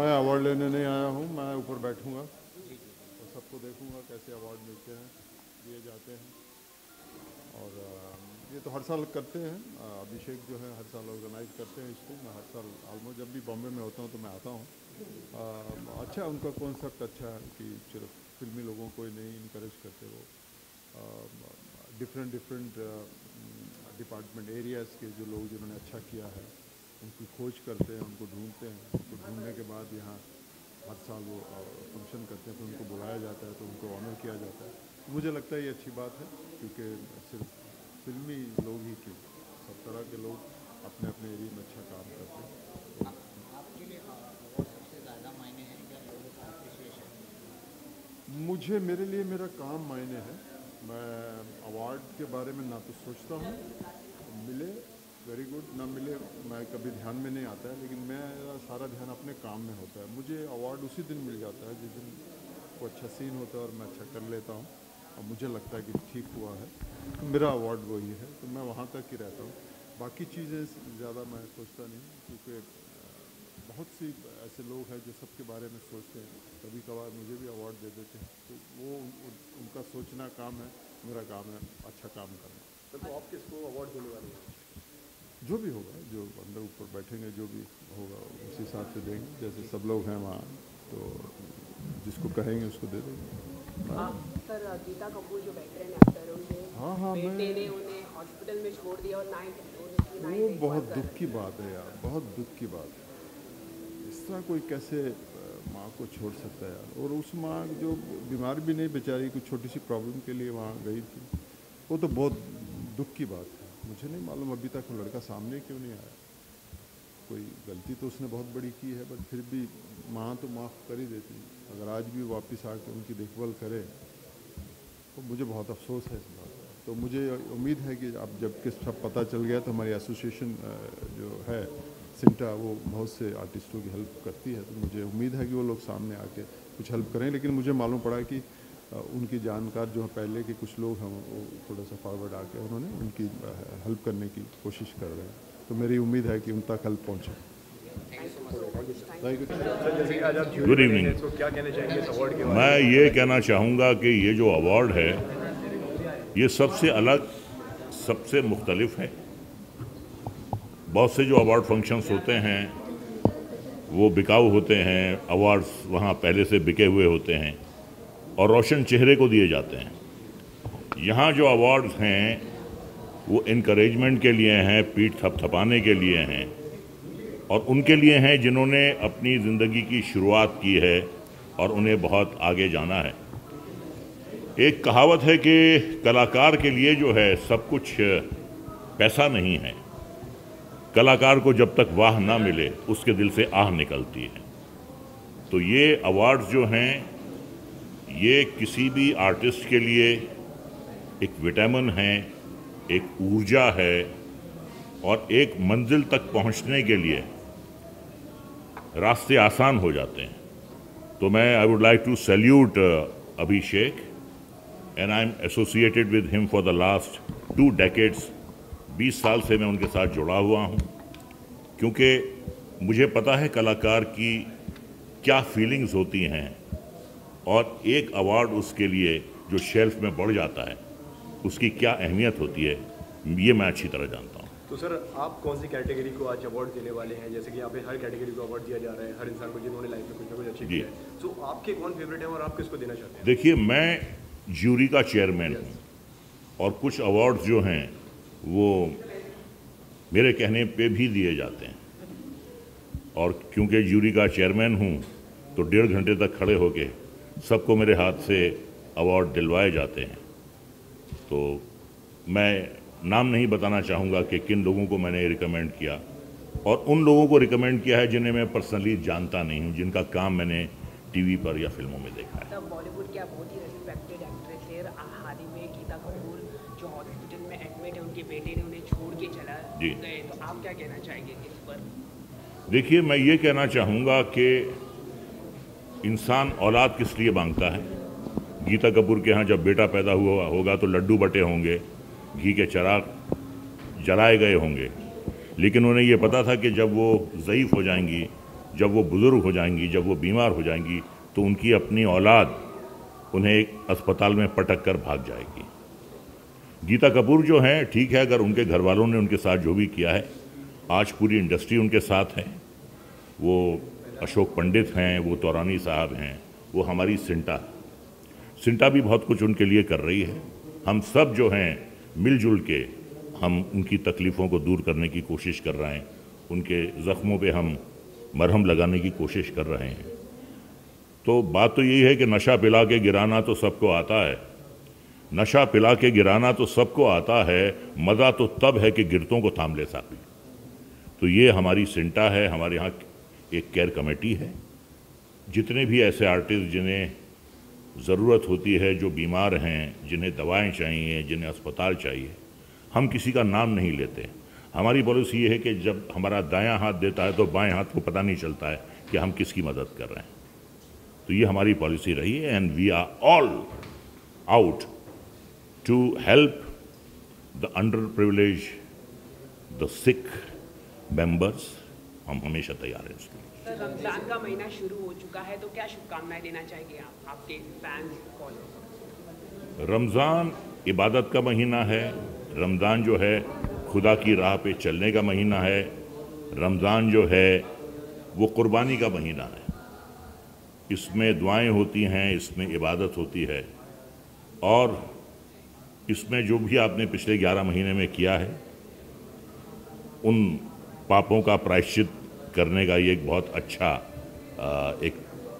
मैं अवार्ड लेने नहीं आया हूँ, मैं ऊपर बैठूँगा और सबको देखूँगा कैसे अवार्ड मिलते हैं, दिए जाते हैं। और ये तो हर साल करते हैं, अभिषेक जो है हर साल ऑर्गेनाइज करते हैं इसको। मैं हर साल ऑलमोस्ट जब भी बॉम्बे में होता हूँ तो मैं आता हूँ। अच्छा, उनका कॉन्सेप्ट अच्छा है कि सिर्फ फिल्मी लोगों को ही नहीं इनकरेज करते, वो डिफरेंट डिपार्टमेंट एरियाज़ के जो लोग जिन्होंने अच्छा किया है उनकी खोज करते हैं, उनको ढूंढते हैं। उनको ढूंढने के बाद यहाँ हर साल वो फंक्शन करते हैं, तो उनको बुलाया जाता है, तो उनको ऑनर किया जाता है। तो मुझे लगता है ये अच्छी बात है, क्योंकि सिर्फ फिल्मी लोग ही क्यों, सब तरह के लोग अपने अपने एरिया में अच्छा काम करते हैं। तो आपके लिए अवार्ड सबसे ज़्यादा मायने हैं क्या, लोगों का अप्रिसिएशन? मेरे लिए मेरा काम मायने है। मैं अवार्ड के बारे में ना तो सोचता हूँ, मिले वेरी गुड, ना मिले मैं कभी ध्यान में नहीं आता है, लेकिन मेरा सारा ध्यान अपने काम में होता है। मुझे अवार्ड उसी दिन मिल जाता है जिस दिन वो अच्छा सीन होता है और मैं अच्छा कर लेता हूँ और मुझे लगता है कि ठीक हुआ है, तो मेरा अवार्ड वही है। तो मैं वहाँ तक ही रहता हूँ, बाकी चीज़ें ज़्यादा मैं सोचता नहीं, क्योंकि बहुत सी ऐसे लोग हैं जो सबके बारे में सोचते हैं। कभी कभार मुझे भी अवार्ड दे देते हैं, तो वो उनका सोचना काम है, मेरा काम है अच्छा काम करना। तो आप किसको अवार्ड देने वाले हैं? जो भी होगा, जो अंदर ऊपर बैठेंगे, जो भी होगा उस हिसाब से देंगे। जैसे सब लोग हैं वहाँ, तो जिसको कहेंगे उसको दे देंगे। सर, गीता कपूर जो वेटरन एक्टर है, उनके हाँ, बेटे ने उन्हें हॉस्पिटल में छोड़ दिया और वो बहुत दुख की बात है यार, बहुत दुख की बात है। इस तरह कोई कैसे माँ को छोड़ सकता है यार। और उस माँ जो बीमार भी नहीं बेचारी, कुछ छोटी सी प्रॉब्लम के लिए वहाँ गई थी, वो तो बहुत दुख की बात है। मुझे नहीं मालूम अभी तक वो लड़का सामने क्यों नहीं आया। कोई गलती तो उसने बहुत बड़ी की है, बट फिर भी माँ तो माफ़ कर ही देती। अगर आज भी वापस आके उनकी देखभाल करे तो मुझे बहुत अफसोस है इस बात का। तो मुझे उम्मीद है कि अब जब कि सब पता चल गया, तो हमारी एसोसिएशन जो है सिंटा, वो बहुत से आर्टिस्टों की हेल्प करती है, तो मुझे उम्मीद है कि वो लोग सामने आके कुछ हेल्प करें। लेकिन मुझे मालूम पड़ा कि उनकी जानकार जो है पहले के कुछ लोग हैं, वो थोड़ा सा फॉरवर्ड आके उन्होंने उनकी हेल्प करने की कोशिश कर रहे हैं। तो मेरी उम्मीद है कि उन तक हेल्प पहुँचे। Good evening. तो क्या कहना चाहेंगे इस अवार्ड के बारे में? मैं ये कहना चाहूँगा कि ये जो अवार्ड है ये सबसे अलग, सबसे मुख्तलिफ है। बहुत से जो अवार्ड फंक्शंस होते हैं वो बिकाऊ होते हैं, अवार्ड्स वहाँ पहले से बिके हुए होते हैं और रोशन चेहरे को दिए जाते हैं। यहाँ जो अवार्ड्स हैं वो इनकरेजमेंट के लिए हैं, पीठ थपथपाने के लिए हैं और उनके लिए हैं जिन्होंने अपनी ज़िंदगी की शुरुआत की है और उन्हें बहुत आगे जाना है। एक कहावत है कि कलाकार के लिए जो है सब कुछ पैसा नहीं है, कलाकार को जब तक वाह ना मिले उसके दिल से आह निकलती है। तो ये अवार्ड्स जो हैं ये किसी भी आर्टिस्ट के लिए एक विटामिन है, एक ऊर्जा है और एक मंजिल तक पहुंचने के लिए रास्ते आसान हो जाते हैं। तो मैं I would like to salute Abhishek and I am associated with him for the last 2 decades। 20 साल से मैं उनके साथ जुड़ा हुआ हूं, क्योंकि मुझे पता है कलाकार की क्या फीलिंग्स होती हैं और एक अवार्ड उसके लिए जो शेल्फ में बढ़ जाता है उसकी क्या अहमियत होती है, ये मैं अच्छी तरह जानता हूँ। तो सर, आप कौन सी कैटेगरी को आज अवार्ड देने वाले हैं? जैसे कि यहाँ पे हर कैटेगरी को अवार्ड दिया जा रहा है, हर इंसान को जिन्होंने लाइफ में कुछ ना कुछ अचीव किया है। तो आपके कौन फेवरेट है और आप किसको देना चाहते हैं? देखिए, मैं ज्यूरी का चेयरमैन हूँ और कुछ अवार्ड्स जो हैं वो मेरे कहने पे भी दिए जाते हैं और क्योंकि ज्यूरी का चेयरमैन हूँ तो 1.5 घंटे तक खड़े होके सबको मेरे हाथ से अवार्ड दिलवाए जाते हैं। तो मैं नाम नहीं बताना चाहूँगा कि किन लोगों को मैंने रिकमेंड किया, और उन लोगों को रिकमेंड किया है जिन्हें मैं पर्सनली जानता नहीं हूँ, जिनका काम मैंने टीवी पर या फिल्मों में देखा है। बॉलीवुड क्या बहुत ही रिस्पेक्टेड एक्ट्रेस है। हाल ही में गीता कपूर जो हॉस्पिटल में एडमिट है, उनके बेटे ने उन्हें छोड़ के चला गए, तो आप क्या कहना चाहेंगे इस पर? देखिए, मैं ये कहना चाहूँगा कि इंसान औलाद किस लिए मांगता है। गीता कपूर के यहाँ जब बेटा पैदा हुआ होगा तो लड्डू बटे होंगे, घी के चिराग जलाए गए होंगे, लेकिन उन्हें ये पता था कि जब वो ज़ईफ़ हो जाएंगी जब वो बुज़ुर्ग हो जाएंगी, जब वो बीमार हो जाएंगी, तो उनकी अपनी औलाद उन्हें एक अस्पताल में पटक कर भाग जाएगी। गीता कपूर जो हैं, ठीक है, अगर उनके घर वालों ने उनके साथ जो भी किया है, आज पूरी इंडस्ट्री उनके साथ है। वो अशोक पंडित हैं, वो तौरानी साहब हैं, वो हमारी सिंटा भी बहुत कुछ उनके लिए कर रही है। हम सब जो हैं मिलजुल के हम उनकी तकलीफ़ों को दूर करने की कोशिश कर रहे हैं, उनके ज़ख्मों पे हम मरहम लगाने की कोशिश कर रहे हैं। तो बात तो यही है कि नशा पिला के गिराना तो सबको आता है, नशा पिला के गिराना तो सबको आता है, मज़ा तो तब है कि गिरतों को थाम ले साथी। तो ये हमारी सिंटा है, हमारे यहाँ एक केयर कमेटी है। जितने भी ऐसे आर्टिस्ट जिन्हें ज़रूरत होती है, जो बीमार हैं, जिन्हें दवाएं चाहिए, जिन्हें अस्पताल चाहिए, हम किसी का नाम नहीं लेते। हमारी पॉलिसी ये है कि जब हमारा दायां हाथ देता है तो बाएं हाथ को पता नहीं चलता है कि हम किसकी मदद कर रहे हैं। तो ये हमारी पॉलिसी रही है, and we are all out to help the under privilege, the sick members. हम हमेशा तैयार हैं इसके लिए। रमजान का महीना शुरू हो चुका है, तो क्या शुभकामनाएं देना चाहेंगे आप आपके फैंस फॉलोअर्स? रमज़ान इबादत का महीना है। रमज़ान जो है खुदा की राह पे चलने का महीना है। रमज़ान जो है वो कुर्बानी का महीना है। इसमें दुआएं होती हैं, इसमें इबादत होती है, और इसमें जो भी आपने पिछले 11 महीने में किया है उन पापों का प्रायश्चित करने का ये एक बहुत अच्छा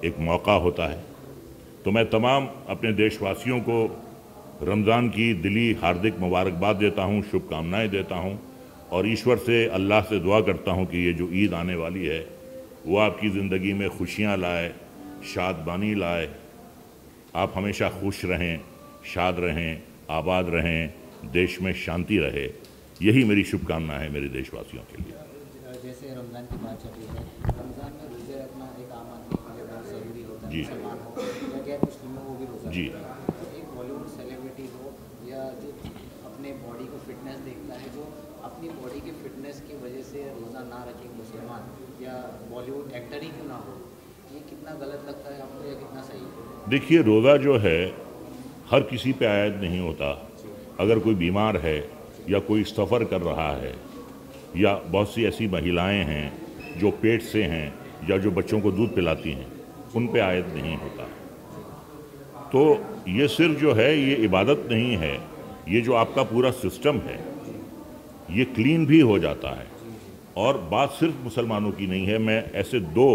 एक मौका होता है। तो मैं तमाम अपने देशवासियों को रमज़ान की दिली हार्दिक मुबारकबाद देता हूँ, शुभकामनाएं देता हूँ, और ईश्वर से, अल्लाह से दुआ करता हूँ कि ये जो ईद आने वाली है वो आपकी ज़िंदगी में खुशियाँ लाए, शादबानी लाए। आप हमेशा खुश रहें, शाद रहें, आबाद रहें, देश में शांति रहे। यही मेरी शुभकामना है मेरे देशवासियों के लिए। जैसे रमज़ान की बात चल रही है, रमज़ान में रोज़े रखना एक आम आदमी के लिए बहुत ज़रूरी होता है। जी। मुसलमान हो या गैर मुस्लिम हो, वो भी रोज़ा जी। रखता है। एक बॉलीवुड सेलिब्रिटी हो या जो अपने बॉडी को फिटनेस देखता है, जो अपनी बॉडी की फिटनेस की वजह से रोज़ा ना रखे, मुसलमान या बॉलीवुड एक्टर ही क्यों ना हो, ये कितना गलत लगता है आपको या कितना सही है? देखिए, रोज़ा जो है हर किसी पे आयद नहीं होता। अगर कोई बीमार है या कोई सफ़र कर रहा है, या बहुत सी ऐसी महिलाएं हैं जो पेट से हैं या जो बच्चों को दूध पिलाती हैं, उन पे आयद नहीं होता। तो ये सिर्फ जो है ये इबादत नहीं है, ये जो आपका पूरा सिस्टम है ये क्लीन भी हो जाता है। और बात सिर्फ मुसलमानों की नहीं है। मैं ऐसे 2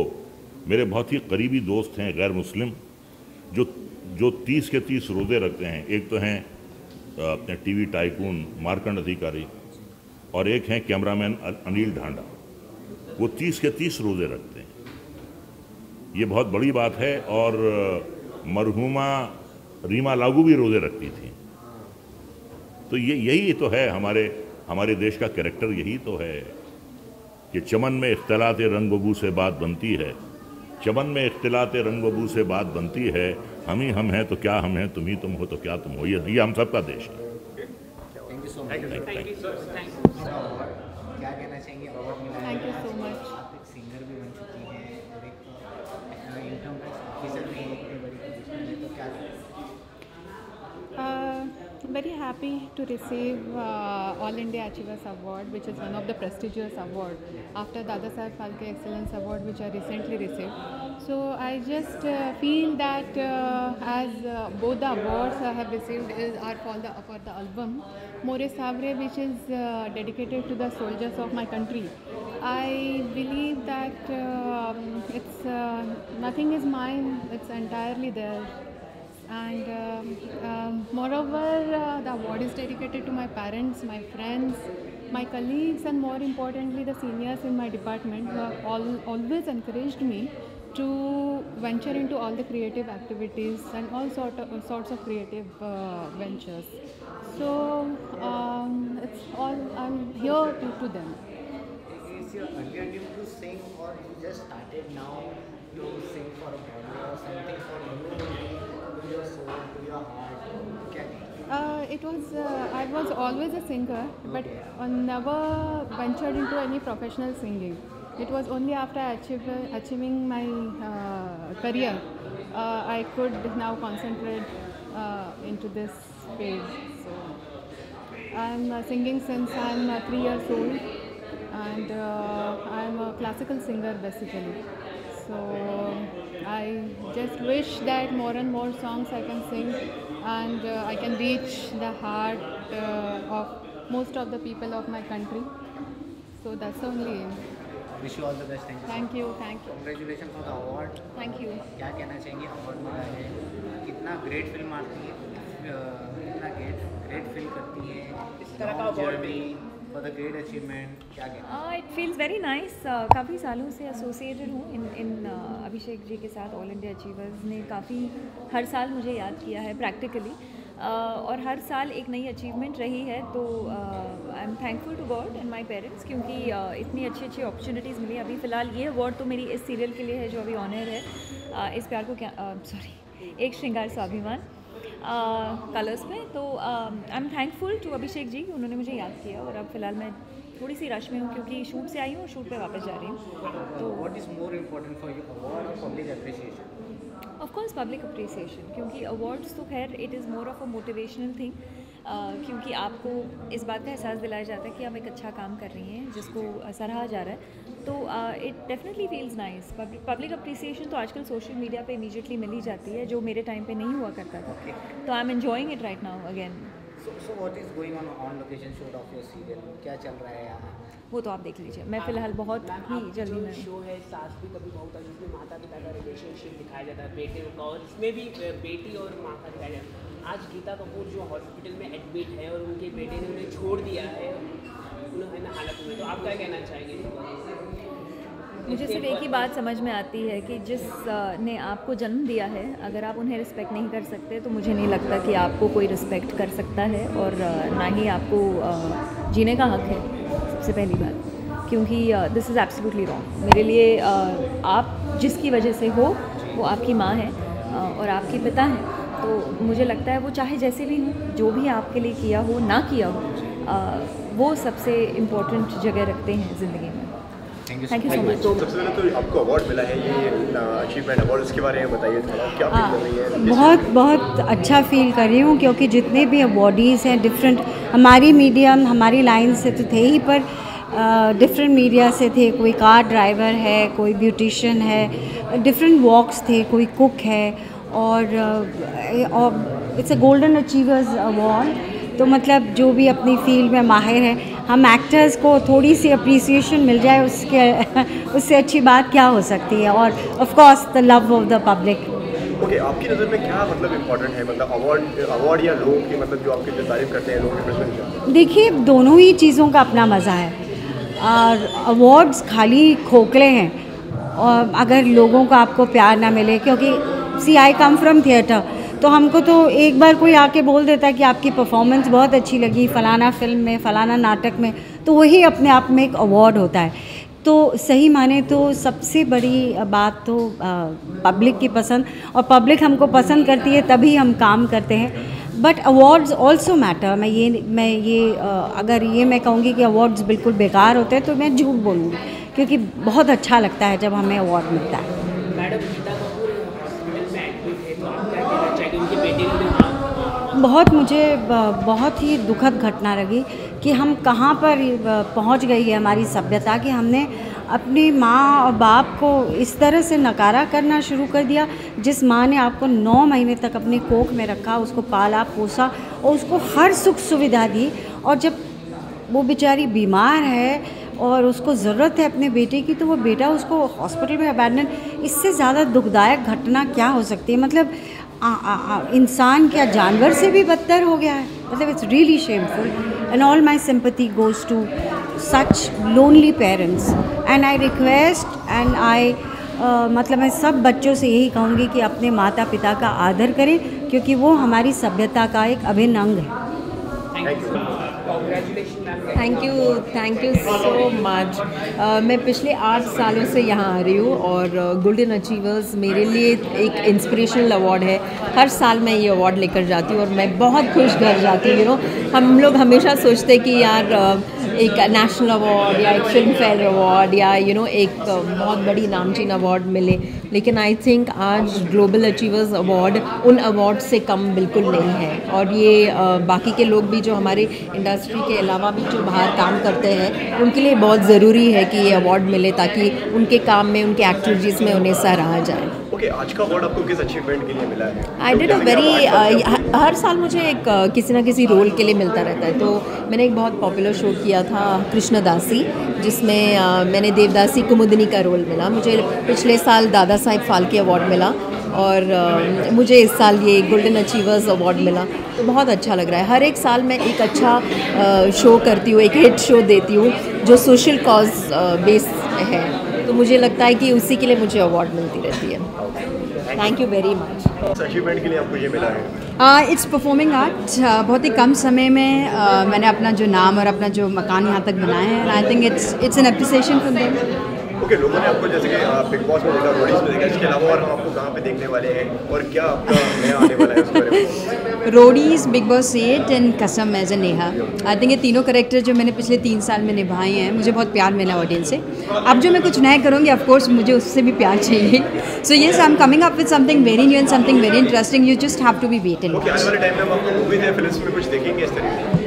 मेरे बहुत ही करीबी दोस्त हैं गैर मुस्लिम जो 30 के 30 रोज़े रखते हैं। एक तो हैं अपने टीवी टाइकून मार्कंड अधिकारी, और एक हैं कैमरामैन अनिल ढांडा। वो 30 के 30 रोज़े रखते हैं। ये बहुत बड़ी बात है। और मरहुमा रीमा लागू भी रोज़े रखती थी। तो यही तो है हमारे देश का कैरेक्टर, यही तो है कि चमन में इख्तिलात रंग बबू से बात बनती है, चमन में इख्तिलात रंग बबू से बात बनती है। हम ही हम हैं तो क्या हम हैं, तुम ही तुम हो तो क्या तुम हो। ये हम सबका देश है। Thank you so much. Thank you sir, thank you. क्या कहना चाहेंगे? अवार्ड मिला है, थैंक यू सो मच। आप एक सिंगर भी बन चुकी हैं और एक इनकम टैक्स ऑफिसर भी हैं, इतनी बड़ी पोजीशन में, तो क्या Very happy to receive All India Achievers Award, which is one of the prestigious award after Dada Saheb Phalke Excellence Award, which I recently received. So I just feel that as both the awards I have received are for the album More Savre, which is dedicated to the soldiers of my country. I believe that it's nothing is mine; it's entirely theirs. And moreover, the award is dedicated to my parents, my friends, my colleagues, and more importantly the seniors in my department who have always encouraged me to venture into all the creative activities and all sorts of creative ventures. So it's all, I'm here to them. Is your earlier dream to sing, or you just started now to sing for a body or something for you, to your soul, to your heart? I was always a singer, but never ventured into any professional singing. It was only after achieving my career I could now concentrate into this field. So I'm singing since I'm 3 years old, and I'm a classical singer basically. So I just wish that more and more songs I can sing, and I can reach the heart of most of the people of my country. So that's the only aim. Wish you all the best. Thank you, thank you, congratulation for the award. thank you. क्या कहना चाहेंगे award मिला है, कितना great film आती है, कितना great feel करती है इस तरह का award for the great achievement, क्या कहना? It feels very nice. काफ़ी सालों से एसोसिएटेड हूँ इन अभिषेक जी के साथ। ऑल इंडिया अचीवर्स ने काफ़ी हर साल मुझे याद किया है प्रैक्टिकली, और हर साल एक नई अचीवमेंट रही है। तो I am thankful to God and my parents, क्योंकि इतनी अच्छी अच्छी अपॉर्चुनिटीज़ मिली। अभी फ़िलहाल ये अवार्ड तो मेरी इस सीरियल के लिए है जो अभी ऑनर है, इस प्यार को क्या सॉरी एक श्रृंगार स्वाभिमान कलर्स में। तो I am thankful to Abhishek ji, उन्होंने मुझे याद किया। और अब फ़िलहाल मैं थोड़ी सी रश में हूँ क्योंकि शूट से आई हूँ और शूट पे वापस जा रही हूँ। तो what is more important for you, award और public appreciation? Of course public appreciation, क्योंकि अवार्ड्स तो खैर it is more of a motivational thing, क्योंकि आपको इस बात का एहसास दिलाया जाता है कि आप एक अच्छा काम कर रही हैं जिसको सराहा जा रहा है। तो it definitely feels nice. Public appreciation तो आजकल सोशल मीडिया पे इमीडिएटली मिल ही जाती है, जो मेरे टाइम पे नहीं हुआ करता था। तो I am enjoying it right now again. So what is going on location shoot of your serial, क्या चल रहा है यहाँ? वो तो आप देख लीजिए, मैं फ़िलहाल बहुत ही जल्दी में। शो है सास भी कभी बहू था, जिसमें माता पिता का रिलेशनशिप दिखाया जाता है, बेटे का, और इसमें भी बेटी और माँ का दिखाया जाता है। आज गीता कपूर जो हॉस्पिटल में एडमिट है और उनके बेटे ने उन्हें छोड़ दिया है उन्होंने हालत में, तो आप क्या कहना चाहेंगे? मुझे सिर्फ एक ही बात समझ में आती है कि जिस ने आपको जन्म दिया है, अगर आप उन्हें रिस्पेक्ट नहीं कर सकते तो मुझे नहीं लगता कि आपको कोई रिस्पेक्ट कर सकता है, और ना ही आपको जीने का हक है, सबसे पहली बात। क्योंकि दिस इज़ एब्सोल्युटली रॉन्ग। मेरे लिए आप जिसकी वजह से हो वो आपकी माँ है और आपके पिता हैं। तो मुझे लगता है वो चाहे जैसे भी हों, जो भी आपके लिए किया हो ना किया हो, वो सबसे इम्पोर्टेंट जगह रखते हैं ज़िंदगी में। Thank you so much. सबसे पहले तो आपको अवार्ड मिला है, ये अचीवमेंट अवार्ड, इसके बारे में बताइए थोड़ा, क्या फील कर रही है? बहुत अच्छा फील कर रही हूँ, क्योंकि जितने भी अवार्डीज़ हैं डिफरेंट, हमारी मीडियम हमारी लाइन से तो थे ही, पर डिफरेंट मीडिया से थे। कोई कार ड्राइवर है, कोई ब्यूटिशियन है, डिफरेंट वॉक्स थे, कोई कुक है, और it's a golden achievers award. तो मतलब जो भी अपनी फील्ड में माहिर है, हम एक्टर्स को थोड़ी सी अप्रिसिएशन मिल जाए, उससे अच्छी बात क्या हो सकती है। और of course the love of the public. Okay, आपकी नज़र में क्या मतलब इम्पोर्टेंट है, मतलब अवार्ड या लोग की, मतलब जो आपके जो तारीफ करते हैं लोग रिप्रेजेंट? देखिए, दोनों ही चीज़ों का अपना मज़ा है, और अवार्ड्स खाली खोखले हैं, और अगर लोगों को आपको प्यार ना मिले, क्योंकि सी आई कम फ्रॉम थिएटर, तो हमको तो एक बार कोई आके बोल देता है कि आपकी परफॉर्मेंस बहुत अच्छी लगी फलाना फिल्म में, फलाना नाटक में, तो वही अपने आप में एक अवार्ड होता है। तो सही माने तो सबसे बड़ी बात तो पब्लिक की पसंद, और पब्लिक हमको पसंद करती है तभी हम काम करते हैं। But awards also matter. मैं ये अगर ये मैं कहूँगी कि अवार्ड्स बिल्कुल बेकार होते हैं तो मैं झूठ बोलूँगी, क्योंकि बहुत अच्छा लगता है जब हमें अवार्ड मिलता है। मैडम, गीता कपूर हॉस्पिटल में एडमिट है, तो आप क्या कहना चाहेंगे? उनके बेटे ने मुझे बहुत ही दुखद घटना लगी कि हम कहाँ पर पहुँच गई है हमारी सभ्यता, कि हमने अपनी माँ और बाप को इस तरह से नकारा करना शुरू कर दिया। जिस माँ ने आपको 9 महीने तक अपने कोख में रखा, उसको पाला पोसा और उसको हर सुख सुविधा दी, और जब वो बेचारी बीमार है और उसको ज़रूरत है अपने बेटे की, तो वो बेटा उसको हॉस्पिटल में अबैंडन, इससे ज़्यादा दुखदायक घटना क्या हो सकती है? मतलब इंसान क्या जानवर से भी बदतर हो गया है। मतलब it's really shameful, and all my sympathy goes to such lonely parents, and I request and I मतलब मैं सब बच्चों से यही कहूँगी कि अपने माता पिता का आदर करें, क्योंकि वो हमारी सभ्यता का एक अभिन्न अंग है। Thank you. Thank you so much. मैं पिछले 8 सालों से यहाँ आ रही हूँ और गोल्डन अचीवर्स मेरे लिए एक इंस्पिरेशनल अवार्ड है। हर साल मैं ये अवार्ड लेकर जाती हूँ और मैं बहुत खुश घर जाती हूँ। हम लोग हमेशा सोचते हैं कि यार एक नेशनल अवार्ड या एक फिल्म फेयर अवार्ड या एक बहुत बड़ी नामचीन अवार्ड मिले, लेकिन आई थिंक आज ग्लोबल अचीवर्स अवार्ड उन अवार्ड से कम बिल्कुल नहीं है। और ये बाकी के लोग भी जो हमारे इंडस्ट्री के अलावा भी जो बाहर काम करते हैं उनके लिए बहुत ज़रूरी है कि ये अवार्ड मिले, ताकि उनके काम में, उनके एक्टिविटीज़ में उन्हें सराहा जाए। ओके, आज का अवार्ड आपको किस अचीवमेंट के लिए मिला है? आई डिड अ वेरी हर साल मुझे एक किसी ना किसी रोल के लिए मिलता रहता है। तो मैंने एक बहुत पॉपुलर शो किया था कृष्णदासी, जिसमें मैंने देवदासी कुमुदिनी का रोल मिला। मुझे पिछले साल दादा साहेब फाल्के अवार्ड मिला और मुझे इस साल ये गोल्डन अचीवर्स अवार्ड मिला। तो बहुत अच्छा लग रहा है। हर एक साल मैं एक अच्छा शो करती हूँ, एक हिट शो देती हूँ जो सोशल कॉज बेस है। तो मुझे लगता है कि उसी के लिए मुझे अवार्ड मिलती रहती है। Thank you very much. Achievement के लिए आपको ये मिला है? It's performing art. बहुत ही कम समय में मैंने अपना जो नाम और अपना जो मकान यहाँ तक बनाया है। I think it's an appreciation from them. Okay, लोगों ने आपको जैसे कि बिग बॉस में देखा, रोडीज में देखा, इसके अलावा और हम आपको कहाँ पे देखने वाले हैं और क्या आपका नया आने वाला है उस बारे में? Roadies, Bigg Boss 8 and Kasam as a Neha. I think ये तीनों कैरेक्टर जो मैंने पिछले 3 साल में निभाए हैं, मुझे बहुत प्यार मिला ऑडियंस से। अब जो मैं कुछ नया करूँगी, ऑफकोर्स मुझे उससे भी प्यार चाहिए। So yes, I am coming up with something very new and something very interesting. You just have to be wait and watch. आने वाले टाइम में हम आपको मूवीज या फिल्म्स में कुछ देखेंगे इस तरह?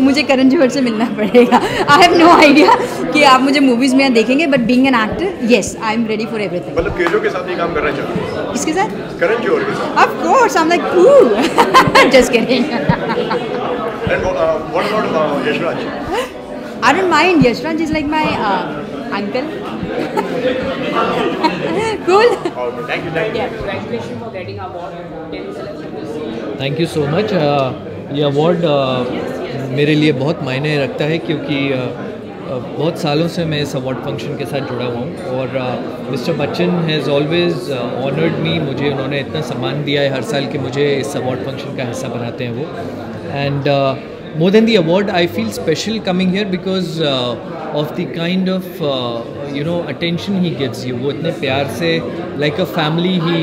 मुझे करण जौहर से मिलना पड़ेगा। आई हैव नो आइडिया कि आप मुझे मूवीज़ में देखेंगे, but being an actor, yes, I am ready for everything. मतलब केजो के साथ ही काम करना चाहते हैं? किसके साथ? करण जौहर के साथ। Of course, I am like cool. Just kidding. And what about Yashraj? I don't mind. Yashraj is like my uncle. Cool. Thank you. Thank you so much. ये अवार्ड मेरे लिए बहुत मायने रखता है, क्योंकि बहुत सालों से मैं इस अवार्ड फंक्शन के साथ जुड़ा हुआ हूँ और mister Bachchan has always honoured me. मुझे उन्होंने इतना सम्मान दिया है हर साल कि मुझे इस अवार्ड फंक्शन का हिस्सा बनाते हैं वो। And more than the award, I feel special coming here because of the kind of attention he gives you. वो इतने प्यार से like a family he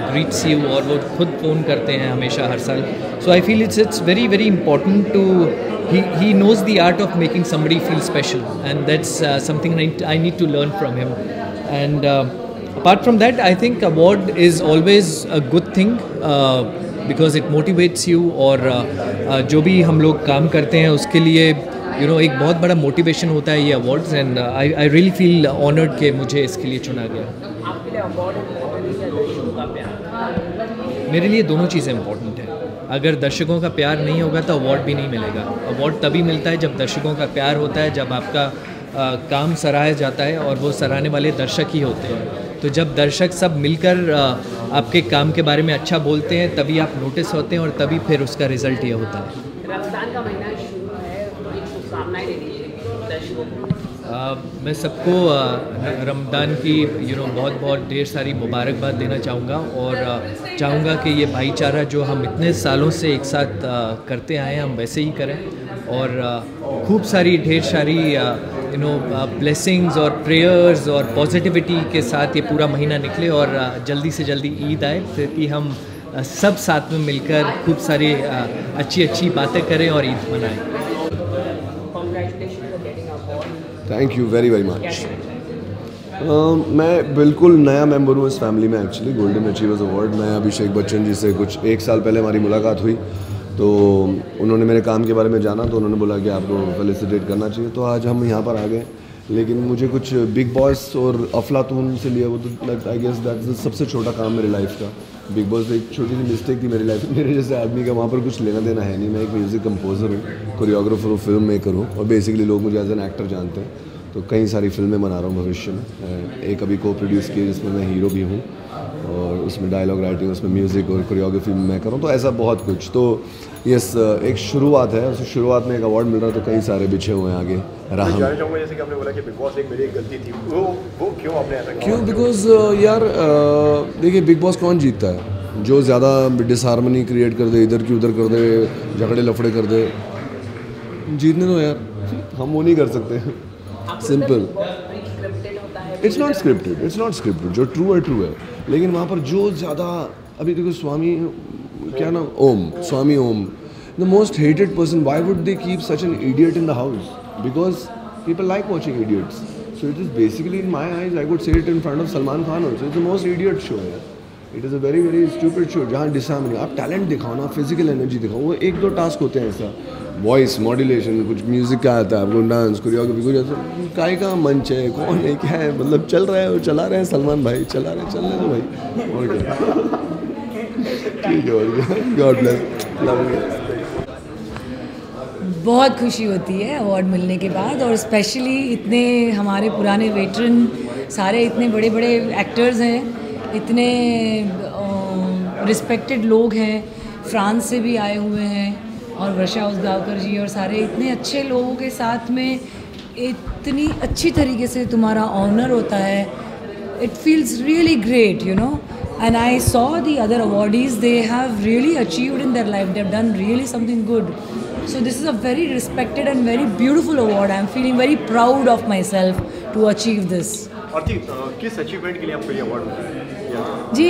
greets you और वो खुद फ़ोन करते हैं हमेशा हर साल. So I feel it's very very important to he knows the art of making somebody feel special, and that's something I need to learn from him. And apart from that, I think award is always a good thing. Because it motivates you और जो भी हम लोग काम करते हैं उसके लिए एक बहुत बड़ा मोटिवेशन होता है ये awards. And I really feel honoured कि मुझे इसके लिए चुना गया. मेरे लिए दोनों चीज़ें इम्पोर्टेंट हैं. अगर दर्शकों का प्यार नहीं होगा तो अवार्ड भी नहीं मिलेगा. अवार्ड तभी मिलता है जब दर्शकों का प्यार होता है, जब आपका काम सराहा जाता है और वो सराहने वाले दर्शक ही होते हैं. तो जब दर्शक सब मिलकर आपके काम के बारे में अच्छा बोलते हैं तभी आप नोटिस होते हैं और तभी फिर उसका रिजल्ट ये होता है. रमज़ान का महीना शुरू है, तो एक शुभकामनाएं दे दीजिए दर्शकों को. मैं सबको रमज़ान की बहुत बहुत ढेर सारी मुबारकबाद देना चाहूँगा और चाहूँगा कि ये भाईचारा जो हम इतने सालों से एक साथ करते आए हैं हम वैसे ही करें और खूब सारी ढेर सारी ब्लेसिंग्स और प्रेयर्स और पॉजिटिविटी के साथ ये पूरा महीना निकले और जल्दी से जल्दी ईद आए ताकि हम सब साथ में मिलकर खूब सारी अच्छी अच्छी बातें करें और ईद मनाएं. Thank you very very much. मैं बिल्कुल नया मेंबर हूँ इस फैमिली में. एक्चुअली गोल्डन अचीवर्स अवार्ड, मैं अभिषेक बच्चन जी से कुछ 1 साल पहले हमारी मुलाकात हुई तो उन्होंने मेरे काम के बारे में जाना तो उन्होंने बोला कि आपको फेलिसिटेट करना चाहिए. तो आज हम यहाँ पर आ गए. लेकिन मुझे कुछ बिग बॉस और अफलातून से लिया वो तो आई गेस दैट सबसे छोटा काम मेरी लाइफ का. बिग बॉस एक छोटी सी मिस्टेक थी मेरी लाइफ में. मेरे जैसे आदमी का वहाँ पर कुछ लेना देना है नहीं. मैं एक म्यूज़िक कंपोज़र हूँ, कोरियोग्राफर हूँ, फिल्म मेकर हूँ और बेसिकली लोग मुझे एज एन एक्टर जानते हैं. तो कई सारी फिल्में बना रहा हूँ भविष्य में. एक अभी को प्रोड्यूस की जिसमें मैं हीरो भी हूँ और उसमें डायलॉग राइटिंग, उसमें म्यूज़िक और कोरियोग्राफी मैं करूँ. तो ऐसा बहुत कुछ. तो यस, एक शुरुआत है. उस शुरुआत में एक अवार्ड मिल रहा है तो कई सारे बिछे हुए हैं आगे राह में. जानना चाहूँगा जैसे कि आपने बोला कि बिग बॉस एक मेरी एक गलती थी, वो क्यों आपने ऐसा किया? क्यों? बिकॉज यार देखिए बिग बॉस कौन जीतता है? जो ज़्यादा डिसहार्मनी क्रिएट कर दे, इधर की उधर कर दे, झगड़े लफड़े कर दे. जीतने दो यार, हम वो नहीं कर सकते। Simple, it's not scripted, it's not scripted. जो ट्रू है, लेकिन वहाँ पर जो ज़्यादा, अभी देखो स्वामी क्या नाम, Om, Swami Om, the most hated person, why would they keep such an idiot in the house? Because people like watching idiots. So it is basically, in my eyes, I would say it in front of Salman Khan also, it's the most idiot show है। It is a very very stupid show जहाँ डिसाम नहीं, आप talent दिखाओ ना, physical energy दिखाओ, वो 1-2 task होते हैं ऐसा, वॉइस मॉड्यूलेशन, कुछ म्यूजिक का आता है आपको, डांस कोरियोग्राफी, कुछ ऐसा काय का मंच है, कौन है, क्या है, मतलब चल रहा है, वो चला रहे हैं सलमान भाई, चला रहे हैं, चलने दो भाई, और क्या। ठीक है, और क्या, गॉड ब्लेस, लव यू। बहुत खुशी होती है अवार्ड मिलने के बाद, और स्पेशली इतने हमारे पुराने वेटरन सारे इतने बड़े बड़े एक्टर्स हैं, इतने रिस्पेक्टेड लोग हैं, फ्रांस से भी आए हुए हैं, और वर्षा उसगांवकर जी, और सारे इतने अच्छे लोगों के साथ में इतनी अच्छी तरीके से तुम्हारा ऑनर होता है। It feels really great, you know. And I saw the other awardees, they have really achieved in their life, they have done really something good. So this is a very respected and very beautiful award. I am feeling very proud of myself to achieve this. और जी किस achievement के लिए आपको ये award मिला है? जी,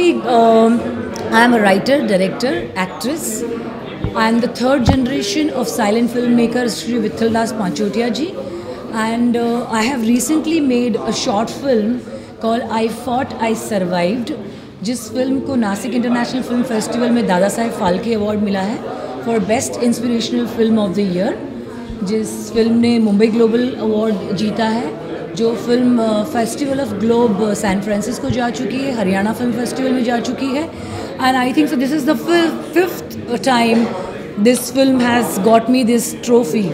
I am a writer, director, actress. I am the 3rd generation of silent filmmakers Shri Vithaldas Panchotia ji, and I have recently made a short film called I Fought, I Survived, जिस film को Nashik international film festival में Dada Saheb Phalke award मिला है for best inspirational film of the year, जिस film ने Mumbai global award जीता है, जो film festival of globe San Francisco जा चुकी है, हरियाणा फिल्म फेस्टिवल में जा चुकी है, and I think so this is the 5th time this film has got me this trophy.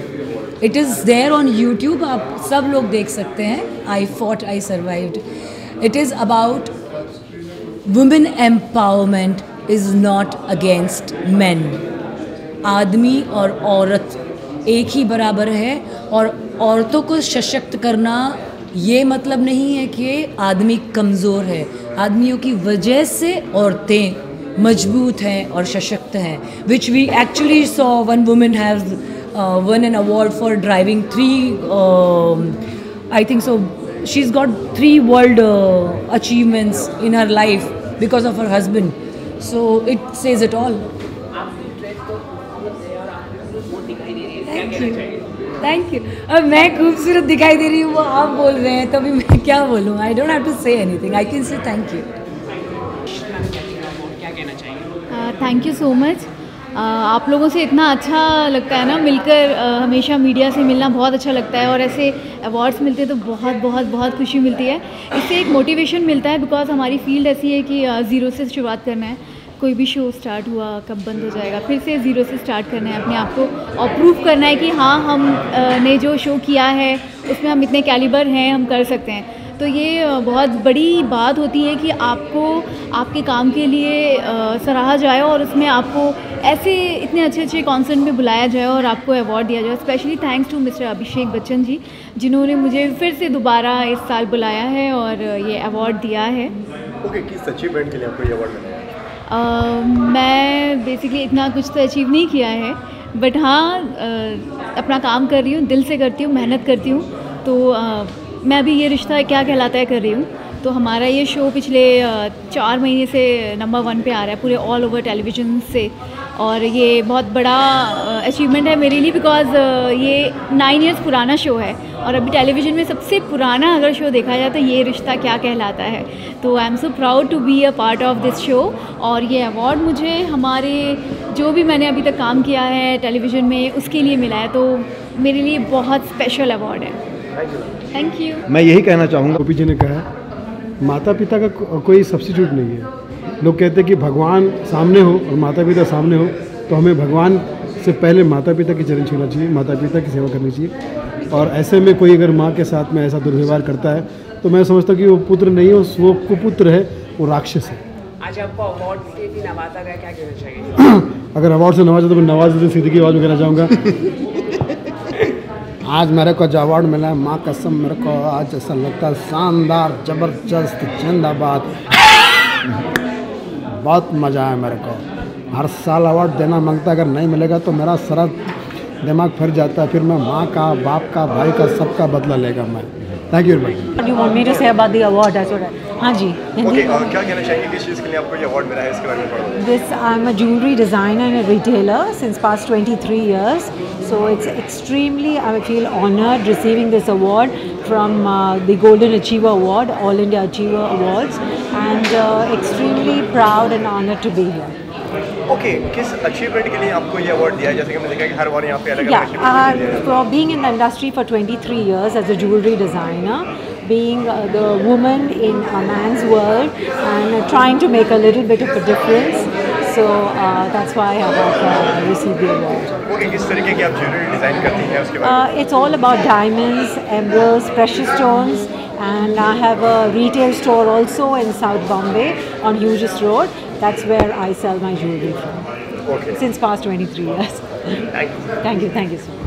It is there on YouTube, आप सब लोग देख सकते हैं, I fought I survived. It is about women empowerment is not against man. आदमी और औरत एक ही बराबर है, और औरतों को सशक्त करना ये मतलब नहीं है कि आदमी कमज़ोर है। आदमियों की वजह से औरतें मजबूत हैं और सशक्त हैं, which we actually saw one women has won an award for driving 3 I think so she's got 3 world achievements in her life because of her husband, so it says it all. Thank you. अब मैं खूबसूरत दिखाई दे रही हूँ, वो आप बोल रहे हैं, तभी मैं क्या बोलूँ? I don't have to say anything. I can say thank you. क्या कहना चाहिए? Thank you so much. आप लोगों से इतना अच्छा लगता है ना मिलकर, हमेशा मीडिया से मिलना बहुत अच्छा लगता है, और ऐसे अवार्ड्स मिलते हैं तो बहुत बहुत बहुत खुशी मिलती है। इससे एक मोटिवेशन मिलता है, बिकॉज हमारी फील्ड ऐसी है कि ज़ीरो से शुरुआत करना है। कोई भी शो स्टार्ट हुआ कब बंद हो जाएगा, फिर से ज़ीरो से स्टार्ट करना है अपने आप को, और प्रूव करना है कि हाँ हम ने जो शो किया है उसमें हम इतने कैलिबर हैं, हम कर सकते हैं। तो ये बहुत बड़ी बात होती है कि आपको आपके काम के लिए सराहा जाए, और उसमें आपको ऐसे इतने अच्छे अच्छे कॉन्सर्ट में बुलाया जाए और आपको अवार्ड दिया जाए। Specially thanks to mister Abhishek Bachchan ji, जिन्होंने मुझे फिर से दोबारा इस साल बुलाया है और ये अवार्ड दिया है। ओके, किस अचीवमेंट के लिए आपको ये अवार्ड मिला है? मैं बेसिकली इतना कुछ तो अचीव नहीं किया है, बट हाँ अपना काम कर रही हूँ, दिल से करती हूँ, मेहनत करती हूँ। तो मैं अभी ये रिश्ता क्या कहलाता है कर रही हूँ, तो हमारा ये शो पिछले 4 महीने से नंबर 1 पे आ रहा है पूरे ऑल ओवर टेलीविज़न से, और ये बहुत बड़ा अचीवमेंट है मेरे लिए, बिकॉज़ ये 9 इयर्स पुराना शो है, और अभी टेलीविज़न में सबसे पुराना अगर शो देखा जाए तो ये रिश्ता क्या कहलाता है। तो I am so proud to be a part of this show, और ये अवार्ड मुझे हमारे जो भी मैंने अभी तक काम किया है टेलीविज़न में उसके लिए मिला है, तो मेरे लिए बहुत स्पेशल अवार्ड है। Thank you. मैं यही कहना चाहूँगा, गोपी जी ने कहा माता पिता का कोई सब्स्टिट्यूट नहीं है। लोग कहते हैं कि भगवान सामने हो और माता पिता सामने हो, तो हमें भगवान से पहले माता पिता की चरण छूना चाहिए, माता पिता की सेवा करनी चाहिए। और ऐसे में कोई अगर माँ के साथ में ऐसा दुर्व्यवहार करता है तो मैं समझता हूँ कि वो पुत्र नहीं है, वो कुपुत्र है, वो राक्षस है। आज आपको अवार्ड से भी नवाजा गया, क्या कहना चाहिए? अगर अवार्ड से नवाजा तो मैं नवाजुद्दीन सिद्दीकी की आवाज़ में कहना चाहूँगा, आज मेरे को जो अवार्ड मिला है, माँ कसम मेरे को आज ऐसा लगता है शानदार, ज़बरदस्त, जिंदाबाद, बहुत मज़ा आया मेरे को। हर साल अवार्ड देना मांगता है, अगर नहीं मिलेगा तो मेरा शरद दिमाग फट जाता है, फिर मैं माँ का, बाप का, भाई का, सबका बदला लेगा मैं। Thank you very much. You want me to say about the award as well? हाँ जी, ओके, क्या कहना चाहेंगे किस चीज़ के लिए आपको ये अवार्ड मिला है, इसके बारे में थोड़ा बताइए। This I'm a jewelry designer and a retailer since past 23 years. So it's extremely, I feel honored receiving this award from the Golden Achiever Award, All India Achiever Awards, and extremely proud and honored to be here. Okay, किस achievement के लिए आपको ये award दिया है? जैसे कि हमने देखा कि हर बार यहाँ पे अलग अलग Yeah, for being in the industry for 23 years as a jewelry designer, being the woman in a man's world and trying to make a little bit of a difference. So that's why I have received the award. Okay, किस तरीके की आप jewellery design करती हैं उसके बारे में? It's all about diamonds, emeralds, precious stones, and I have a retail store also in South Bombay on Hughes Road. That's where I sell my jewelry from. Okay. Since past 23 years. Thank you. Thank you so much.